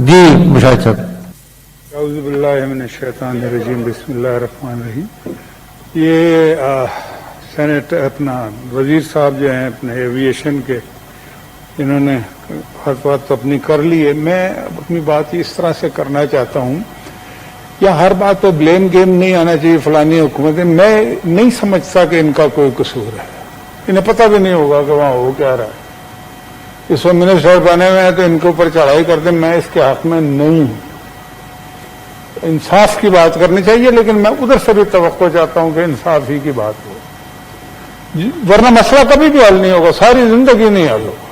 جی مشاہد صاحب. اعوذ باللہ من الشیطان الرجیم بسم اللہ الرحمن الرحیم. یہ سینٹ اپنا وزیر صاحب جو ہیں اپنے ایویشن کے، انہوں نے بات اپنی کر لی ہے. میں اپنی بات اس طرح سے کرنا چاہتا ہوں، یا ہر بات تو بلیم گیم نہیں آنا چاہیے فلانی حکومت ہے. میں نہیں سمجھتا کہ ان کا کوئی قصور ہے، انہیں پتہ بھی نہیں ہوگا کہ وہاں ہو کیا رہا ہے. اس وقت منسٹر بنے ہوئے ہیں تو ان کے اوپر چڑھائی کر دیں، میں اس کے حق میں نہیں ہوں. انصاف کی بات کرنی چاہیے، لیکن میں ادھر سے بھی توقع چاہتا ہوں کہ انصاف ہی کی بات ہو، ورنہ مسئلہ کبھی بھی حل نہیں ہوگا، ساری زندگی نہیں حل ہوگا.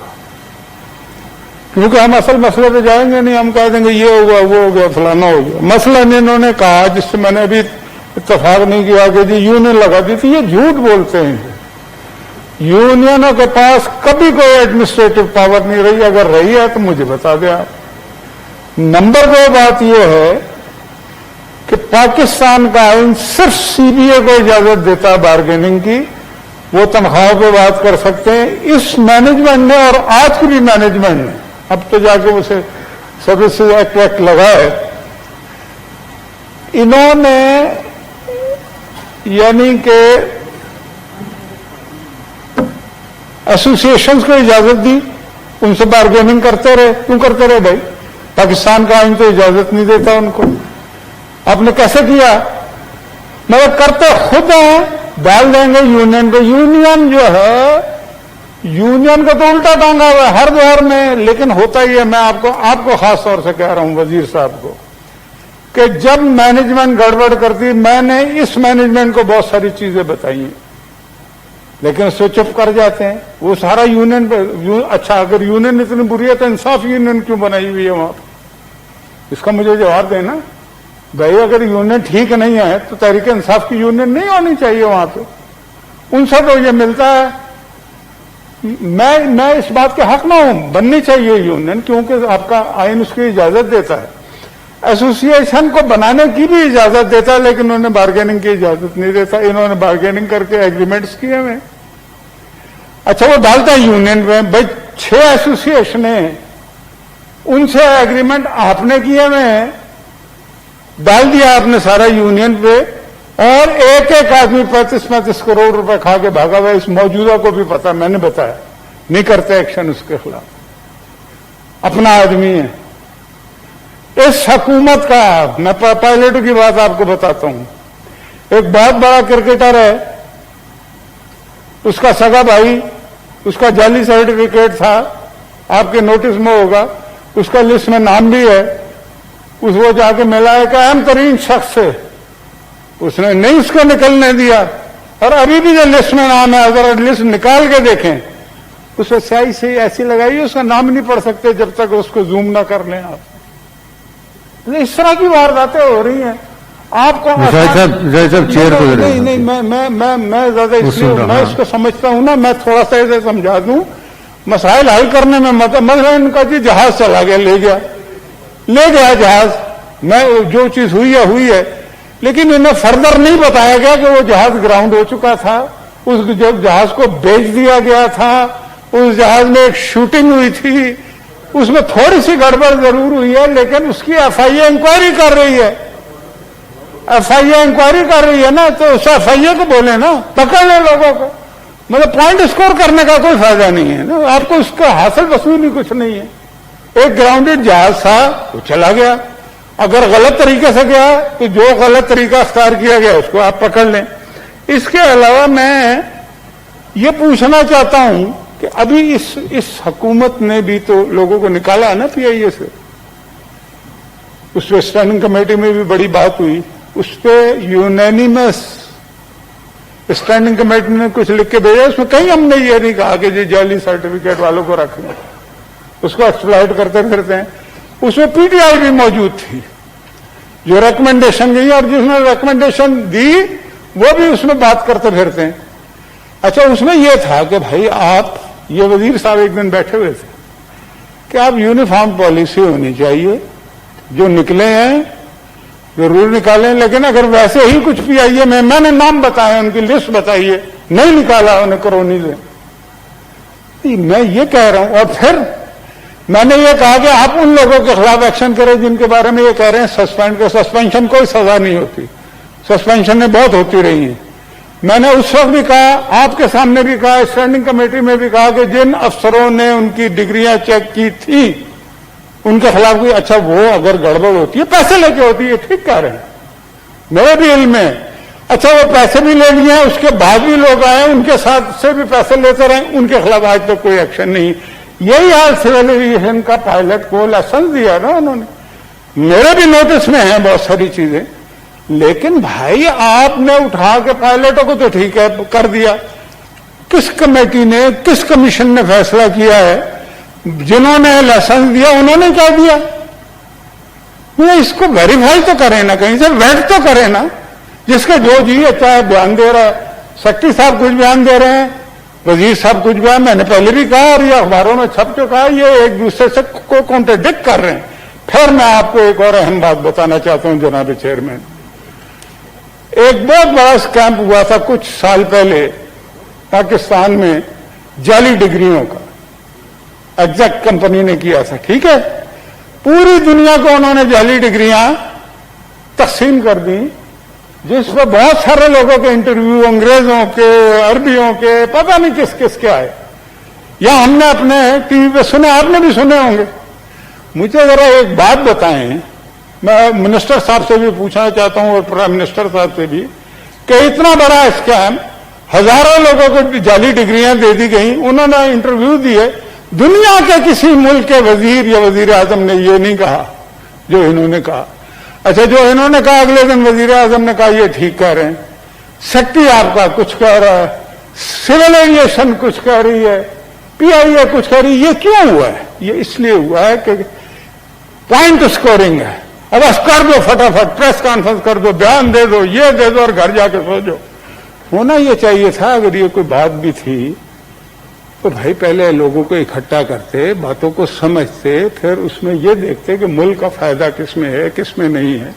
کیونکہ ہم اصل مسئلے پہ جائیں گے نہیں، ہم کہہ دیں گے یہ ہو گیا وہ ہو گیا فلانا ہو گیا. مسئلہ انہوں نے کہا جس سے میں نے ابھی اتفاق نہیں کیا کہ جی یونین لگا دی تھی، یہ جھوٹ بولتے ہیں. یونینوں کے پاس کبھی کوئی ایڈمنسٹریٹو پاور نہیں رہی، اگر رہی ہے تو مجھے بتا دیں آپ. نمبر 2 بات یہ ہے کہ پاکستان کا آئین صرف سی بی اے کو اجازت دیتا ہے بارگیننگ کی، وہ تنخواہوں پہ بات کر سکتے ہیں. اس مینجمنٹ نے اور آج کی بھی مینجمنٹ نے، اب تو جا کے اسے سروسز ایکٹ لگا ہے، انہوں نے یعنی کہ ایسوسیشنز کو اجازت دی، ان سے بارگیننگ کرتے رہے. کیوں کرتے رہے بھائی؟ پاکستان کا آئین تو اجازت نہیں دیتا ان کو. آپ نے کیسے کیا؟ مگر کرتے خود ہیں، ڈال دیں گے یونین پہ. یونین جو ہے، یونین کو تو الٹا ٹانگا ہوا ہے ہر دور میں. لیکن ہوتا ہی ہے، میں آپ کو خاص طور سے کہہ رہا ہوں وزیر صاحب کو، کہ جب مینجمنٹ گڑبڑ کرتی، میں نے اس مینجمنٹ کو بہت ساری چیزیں بتائی ہیں، لیکن اس سے چپ کر جاتے ہیں. وہ سارا یونین پہ. اچھا اگر یونین اتنی بری ہے تو انصاف یونین کیوں بنائی ہوئی ہے وہاں پہ؟ اس کا مجھے جواب دینا بھائی. اگر یونین ٹھیک نہیں ہے تو تحریک انصاف کی یونین نہیں ہونی چاہیے وہاں پہ. ان سے تو یہ ملتا ہے. میں اس بات کے حق میں ہوں، بننی چاہیے یونین، کیونکہ آپ کا آئین اس کی اجازت دیتا ہے. ایسوسیشن کو بنانے کی بھی اجازت دیتا ہے، لیکن انہوں نے بارگیننگ کی اجازت نہیں دیتا. انہوں نے بارگیننگ کر کے ایگریمنٹس کیے ہوئے. اچھا وہ ڈالتا ہے یونین میں. بھائی 6 ایسوسیشنیں ہیں، ان سے ایگریمنٹ آپ نے کیے ہوئے ہیں، ڈال دیا آپ نے سارا یونین پہ، اور ایک ایک آدمی 35-35 کروڑ روپے کھا کے بھاگا ہوا. اس موجودہ کو بھی پتا، میں نے بتایا، نہیں کرتے ایکشن اس کے خلاف. اپنا آدمی ہے. اس حکومت کا، میں پائلٹ کی بات آپ کو بتاتا ہوں. ایک بہت بڑا کرکٹر ہے، اس کا سگا بھائی، اس کا جعلی سرٹیفکیٹ تھا، آپ کے نوٹس میں ہوگا، اس کا لسٹ میں نام بھی ہے. اس کو جا کے ملا ایک اہم ترین شخص سے، اس نے نہیں اس کو نکلنے دیا. اور ابھی بھی جو لسٹ میں نام ہے، اگر لسٹ نکال کے دیکھیں، اس کو سیاہی سے ایسی لگائی اس کا نام نہیں پڑھ سکتے جب تک اس کو زوم نہ کر لیں آپ. اس طرح کی وارداتیں ہو رہی ہیں. آپ کو چیئر کو نہیں میں زیادہ اس لیے میں اس کو سمجھتا ہوں نا، میں تھوڑا سا اسے سمجھا دوں. مسائل حل کرنے میں مثلا ان کا جی جہاز چلا گیا، لے گیا جہاز، میں جو چیز ہوئی ہے، لیکن انہیں فردر نہیں بتایا گیا کہ وہ جہاز گراؤنڈ ہو چکا تھا. اس جہاز کو بیچ دیا گیا تھا. اس جہاز میں ایک شوٹنگ ہوئی تھی، اس میں تھوڑی سی گڑبڑ ضرور ہوئی ہے، لیکن اس کی ایف آئی اے انکوائری کر رہی ہے. ایف آئی اے انکوائری کر رہی ہے نا، تو اس ایف آئی اے کو بولے نا، پکڑ لیں لوگوں کو. مطلب پوائنٹ اسکور کرنے کا کوئی فائدہ نہیں ہے نا، آپ کو اس کا حاصل وصولی کچھ نہیں ہے. ایک گراؤنڈڈ جہاز تھا، وہ چلا گیا. اگر غلط طریقے سے گیا تو جو غلط طریقہ اختیار کیا گیا اس کو آپ پکڑ لیں. اس کے علاوہ میں یہ پوچھنا چاہتا ہوں کہ ابھی اس حکومت نے بھی تو لوگوں کو نکالا ہے نا پی آئی اے سے. اس پہ اسٹینڈنگ کمیٹی میں بھی بڑی بات ہوئی، اس پہ یونینیمس اسٹینڈنگ کمیٹی نے کچھ لکھ کے بھیجا. اس میں کہیں ہم نے یہ نہیں کہا کہ جی جعلی سرٹیفکیٹ والوں کو رکھ لیں، اس کو ایکسپلائٹ کرتے پھرتے ہیں. اس میں پی ٹی آئی بھی موجود تھی جو ریکمنڈیشن گئی، اور جس نے ریکمنڈیشن دی وہ بھی اس میں بات کرتے پھرتے ہیں. اچھا اس میں یہ تھا کہ بھائی آپ، یہ وزیر صاحب ایک دن بیٹھے ہوئے تھے کہ آپ یونیفارم پالیسی ہونی چاہیے، جو نکلے ہیں ضرور نکالیں، لیکن اگر ویسے ہی کچھ پی آئی اے میں نے نام بتایا، ان کی لسٹ بتائیے، نہیں نکالا انہیں کرونی سے. میں یہ کہہ رہا ہوں. اور پھر मैंने ये कहा कि आप उन लोगों के खिलाफ एक्शन करें जिनके बारे में ये कह रहे हैं सस्पेंशन कोई सजा नहीं होती, सस्पेंशन बहुत होती रही है। मैंने उस वक्त भी कहा, आपके सामने भी कहा, स्टैंडिंग कमेटी में भी कहा कि जिन अफसरों ने उनकी डिग्रियां चेक की थी उनके खिलाफ कोई, अच्छा वो अगर गड़बड़ होती है, पैसे लेके होती है, ठीक कह रहे हैं, मेरे भी इल्म है। अच्छा वो पैसे भी ले लिए, उसके बाद भी लोग आए उनके साथ से भी पैसे लेते रहे, उनके खिलाफ आज तक कोई एक्शन नहीं। यही हाल सिविल एविएशन का पायलट को लाइसेंस दिया ना उन्होंने, मेरे भी नोटिस में है बहुत सारी चीजें, लेकिन भाई आपने उठा के पायलटों को तो ठीक है कर दिया, किस कमेटी ने, किस कमीशन ने फैसला किया है, जिन्होंने लाइसेंस दिया उन्होंने क्या दिया? ये इसको वेरीफाई तो करें ना, कहीं से वेट तो करें ना। जिसके जो जी अच्छा है बयान दे रहा है, सेक्रेटरी साहब कुछ बयान दे रहे हैं, वजीर साहब कुछ बयान, मैंने पहले भी कहा और ये अखबारों में छप चुका है, ये एक दूसरे से को कॉन्ट्रडिक्ट कर रहे हैं। फिर मैं आपको एक और अहम बात बताना चाहता हूं जनाब चेयरमैन, एक बहुत बड़ा स्कैम हुआ था कुछ साल पहले पाकिस्तान में, जाली डिग्रियों का, एग्जैक्ट कंपनी ने किया था, ठीक है। पूरी दुनिया को उन्होंने जाली डिग्रियां तकसीम कर दी, जिस पर बहुत सारे लोगों के इंटरव्यू, अंग्रेजों के, अरबियों के, पता नहीं किस किस के आए, या हमने अपने टीवी पे सुने, आपने भी सुने होंगे। मुझे जरा एक बात बताएं, मैं मिनिस्टर साहब से भी पूछना चाहता हूं और प्राइम मिनिस्टर साहब से भी, कि इतना बड़ा स्कैम, हजारों लोगों को जाली डिग्रियां दे दी गई, उन्होंने इंटरव्यू दिए, दुनिया के किसी मुल्क के वजीर या वजीर आजम ने ये नहीं कहा जो इन्होंने कहा। अच्छा जो इन्होंने कहा अगले दिन वजीर आजम ने कहा ये ठीक कह रहे हैं, सेक्रेटरी आपका कुछ कह रहा है, सिविल एविएशन कुछ कह रही है, पीआईए कुछ कह रही है। ये क्यों हुआ है? ये इसलिए हुआ है कि पॉइंट स्कोरिंग है। अब बस कर दो फटाफट, प्रेस कॉन्फ्रेंस कर दो, बयान दे दो, ये दे दो और घर जाके सो जाओ। होना ये चाहिए था, अगर ये कोई बात भी थी तो भाई पहले लोगों को इकट्ठा करते, बातों को समझते, फिर उसमें ये देखते कि मुल्क का फायदा किस में है किस में नहीं है।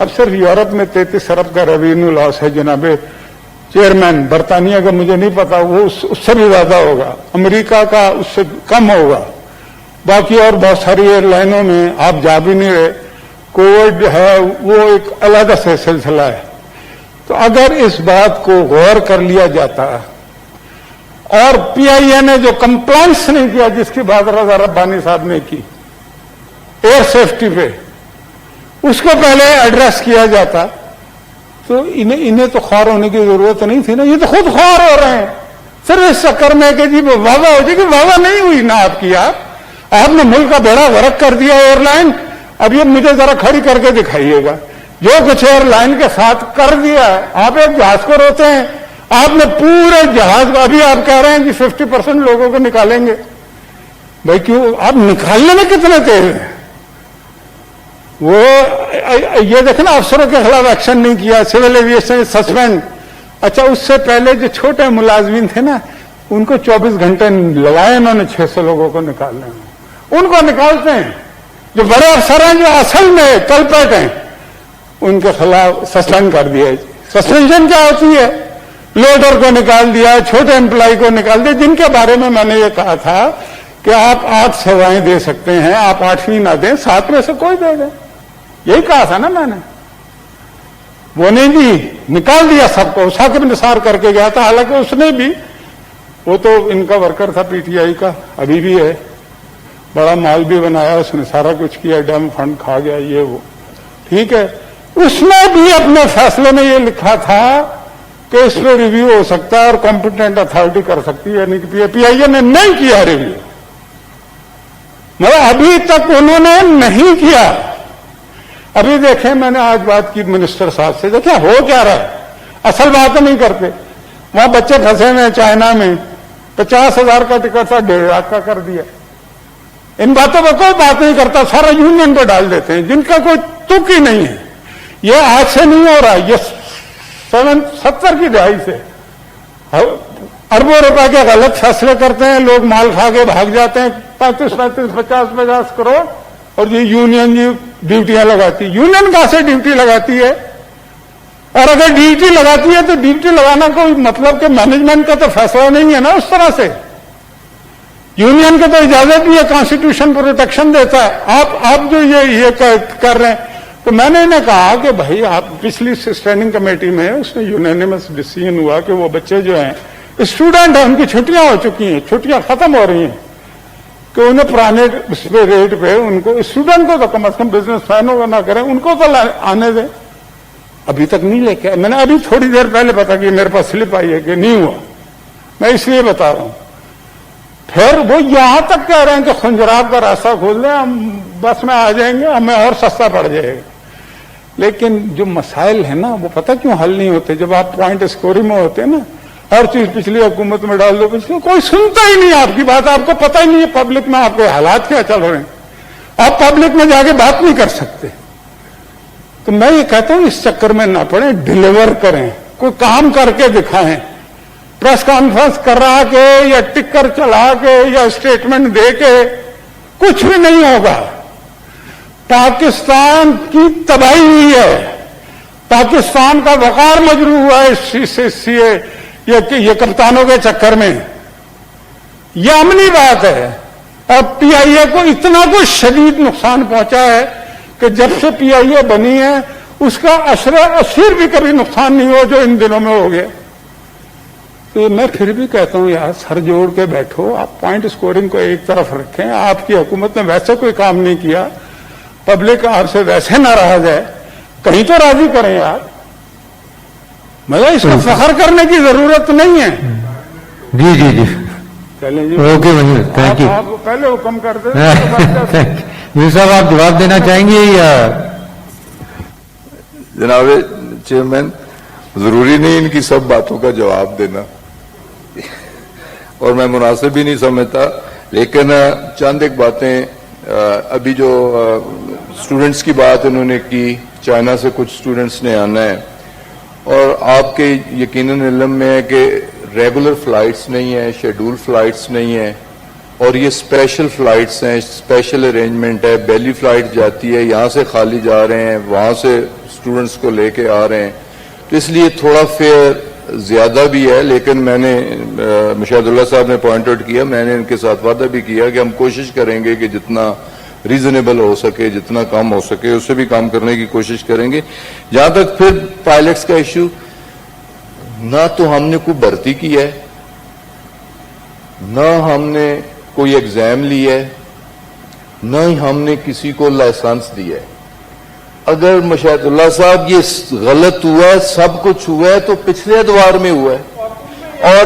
अब सिर्फ यूरोप में 33 अरब का रेवेन्यू लॉस है जनाब चेयरमैन, बरतानिया का मुझे नहीं पता, वो उससे भी ज्यादा होगा, अमेरिका का उससे कम होगा, बाकी और बहुत सारी एयरलाइनों में आप जा भी नहीं रहे। कोविड है वो एक अलग से सिलसिला है। तो अगर इस बात को गौर कर लिया जाता, और पीआईए ने जो कंप्लायंस नहीं किया जिसकी बात रजा रब्बानी साहब ने की एयर सेफ्टी पे, उसको पहले एड्रेस किया जाता तो इन्हें तो ख्वार होने की जरूरत नहीं थी ना। ये तो खुद ख्वार हो रहे हैं सिर्फ इस चक्कर में कि जी वाह हो जाएगी, वाह नहीं हुई ना आपकी। आपने मुल्क का बेड़ा गर्क कर दिया एयरलाइन। अब ये मुझे जरा खड़ी करके दिखाइएगा जो कुछ एयरलाइन के साथ कर दिया। आप एक जहाज को रोते हैं, आपने पूरे जहाज को, अभी आप कह रहे हैं कि 50% लोगों को निकालेंगे। भाई क्यों? आप निकालने में कितने तेज हैं? वो ये देखना, अफसरों के खिलाफ एक्शन नहीं किया, सिविल एविएशन सस्पेंड। अच्छा उससे पहले जो छोटे मुलाजमीन थे ना, उनको 24 घंटे लगाए इन्होंने 600 लोगों को निकालने में। उनको निकालते हैं। जो बड़े अफसर हैं जो असल में कल्पेट हैं, उनके खिलाफ सस्पेंड कर दिया। सस्पेंशन क्या होती है? लोडर को निकाल दिया, छोटे एम्प्लॉय को निकाल दिया, जिनके बारे में मैंने ये कहा था कि आप 8 सेवाएं दे सकते हैं, आप 8वीं ना दें, 7 में से कोई दे दे। यही कहा था ना मैंने। वो नहीं दी, निकाल दिया सबको। साकिब निसार करके गया था, हालांकि उसने भी, वो तो इनका वर्कर था पीटीआई का, अभी भी है, बड़ा माल भी बनाया उसने, सारा कुछ किया, डैम फंड खा गया, ये वो ठीक है। उसने भी अपने फैसले में ये लिखा था कि इस पर रिव्यू हो सकता है और कॉम्पिटेंट अथॉरिटी कर सकती है, यानी कि पीआईए ने नहीं किया रिव्यू। मतलब अभी तक उन्होंने नहीं किया। अभी देखें, मैंने आज बात की मिनिस्टर साहब से, देखें हो क्या रहा है, असल बात नहीं करते। वहां बच्चे फंसे हुए चाइना में, 50,000 का टिकट था 1.5 लाख का कर दिया। इन बातों पर कोई बात नहीं करता, सारा यूनियन पे डाल देते हैं, जिनका कोई तुक ही नहीं है। ये आज से नहीं हो रहा, ये 70 की दहाई से अरबों रुपए के गलत फैसले करते हैं, लोग माल खा के भाग जाते हैं, 35-35, 50-50 करोड़, और ये यूनियन जी ड्यूटियां लगाती। यूनियन कहां से ड्यूटी लगाती है? और अगर ड्यूटी लगाती है तो ड्यूटी लगाना कोई मतलब कि मैनेजमेंट का तो फैसला नहीं है ना उस तरह से। यूनियन को तो इजाजत भी है, कॉन्स्टिट्यूशन प्रोटेक्शन देता है। आप जो ये कर रहे हैं, तो मैंने इन्हें कहा कि भाई आप पिछली स्टैंडिंग कमेटी में उसमें यूनानिमस डिसीजन हुआ कि वो बच्चे जो हैं स्टूडेंट हैं, उनकी छुट्टियां हो चुकी हैं, छुट्टियां खत्म हो रही हैं, कि उन्हें पुराने रेट पे उनको, स्टूडेंट को तो कम से कम बिजनेसमैन होगा ना करें, उनको तो आने दें। अभी तक नहीं लेके आए। मैंने अभी थोड़ी देर पहले पता कि मेरे पास स्लिप आई है कि नहीं हुआ, मैं इसलिए बता रहा हूं। फिर वो यहां तक कह रहे हैं कि खुंजराब का रास्ता खोल दें, हम बस में आ जाएंगे, हमें और सस्ता पड़ जाएगा। लेकिन जो मसाइल है ना, वो पता क्यों हल नहीं होते? जब आप पॉइंट स्कोरिंग में होते हैं ना, हर चीज पिछली हुकूमत में डाल दो, पिछली, कोई सुनता ही नहीं आपकी बात, आपको पता ही नहीं है पब्लिक में आपके हालात क्या चल रहे हैं, आप पब्लिक में जाके बात नहीं कर सकते। तो मैं ये कहता हूं इस चक्कर में ना पड़े, डिलीवर करें, कोई काम करके दिखाएं। प्रेस कॉन्फ्रेंस करा के या टिक्कर चला के या स्टेटमेंट दे के कुछ भी नहीं होगा। पाकिस्तान की तबाही हुई है, पाकिस्तान का वकार मजरू हुआ है इस ये कप्तानों के चक्कर में। यह अमली बात है। अब पीआईए को इतना कुछ शदीद नुकसान पहुंचा है कि जब से पीआईए बनी है उसका अशर भी कभी नुकसान नहीं हुआ जो इन दिनों में हो गया। तो मैं फिर भी कहता हूं यार, सर जोड़ के बैठो, आप पॉइंट स्कोरिंग को एक तरफ रखें। आपकी हुकूमत ने वैसे कोई काम नहीं किया, पब्लिक आपसे वैसे नाराज है, कहीं तो राजी करें यार। मतलब इसका फखर करने की जरूरत नहीं है। जी जी जी, चलें जी, ओके मंजूर, थैंक यू। आप पहले हुक्म कर दे। ये साहब आप जवाब देना चाहेंगे या? जनाब चेयरमैन, जरूरी नहीं इनकी सब बातों का जवाब देना, और मैं मुनासिब भी नहीं समझता, लेकिन चंद एक बातें। अभी जो स्टूडेंट्स की बात उन्होंने की, चाइना से कुछ स्टूडेंट्स ने आना है, और आपके यकीनन इल्म में है कि रेगुलर फ्लाइट्स नहीं है, शेड्यूल फ्लाइट्स नहीं है, और ये स्पेशल फ्लाइट्स हैं, स्पेशल अरेंजमेंट है। बेली फ्लाइट जाती है, यहां से खाली जा रहे हैं, वहां से स्टूडेंट्स को लेके आ रहे हैं, तो इसलिए थोड़ा फेयर ज्यादा भी है। लेकिन मैंने मुशाहिदुल्लाह साहब ने पॉइंट आउट किया, मैंने इनके साथ वादा भी किया कि हम कोशिश करेंगे कि जितना रीजनेबल हो सके, जितना कम हो सके, उससे भी काम करने की कोशिश करेंगे। जहां तक फिर पायलट्स का इश्यू, ना तो हमने कोई भर्ती की है, ना हमने कोई एग्जाम ली है, ना ही हमने किसी को लाइसेंस दिया है। अगर मुशाहिदुल्लाह साहब ये गलत हुआ है, सब कुछ हुआ है, तो पिछले अदवार में हुआ है। और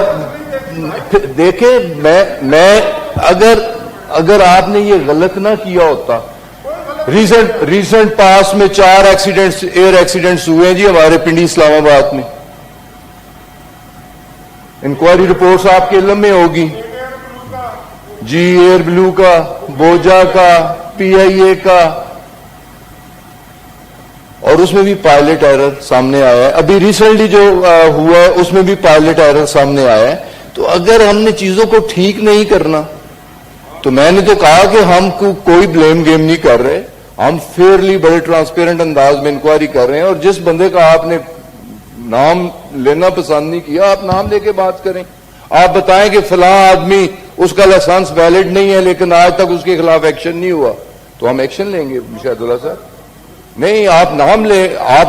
देखें, मैं अगर आपने ये गलत ना किया होता, रीसेंट पास में 4 एक्सीडेंट्स, एयर एक्सीडेंट्स हुए हैं जी हमारे पिंडी इस्लामाबाद में। इंक्वायरी रिपोर्ट्स आपके इल्म में होगी जी, एयर ब्लू का, बोजा का, पीआईए का, और उसमें भी पायलट एरर सामने आया है। अभी रिसेंटली जो हुआ है उसमें भी पायलट एरर सामने आया है। तो अगर हमने चीजों को ठीक नहीं करना, तो मैंने तो कहा कि हम कोई ब्लेम गेम नहीं कर रहे, हम फेयरली बड़े ट्रांसपेरेंट अंदाज में इंक्वायरी कर रहे हैं। और जिस बंदे का आपने नाम लेना पसंद नहीं किया, आप नाम लेके बात करें। आप बताएं कि फलां आदमी, उसका लाइसेंस वैलिड नहीं है लेकिन आज तक उसके खिलाफ एक्शन नहीं हुआ, तो हम एक्शन लेंगे मुशाहिदुल्लाह साहब। नहीं, आप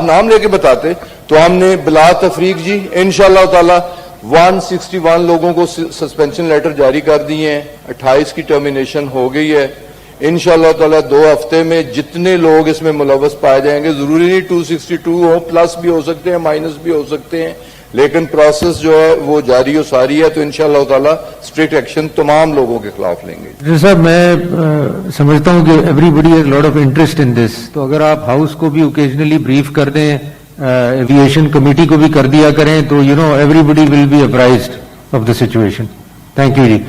नाम लेके बताते तो हमने बिला तफरीक जी इंशाअल्लाह ताला 161 लोगों को सस्पेंशन लेटर जारी कर दिए हैं, 28 की टर्मिनेशन हो गई है। इंशाअल्लाह ताला 2 हफ्ते में जितने लोग इसमें मुलव्वस पाए जाएंगे, जरूरी नहीं 262 हो, प्लस भी हो सकते हैं, माइनस भी हो सकते हैं, लेकिन प्रोसेस जो है वो जारी और सारी है। तो इंशाअल्लाह ताला स्ट्रिक्ट एक्शन तमाम लोगों के खिलाफ लेंगे। सर, मैं समझता हूं कि everybody has lot of interest in this, तो अगर आप हाउस को भी ओकेजनली ब्रीफ कर दें, एविएशन कमेटी को भी कर दिया करें, तो everybody will be apprised of the situation. Thank you ji.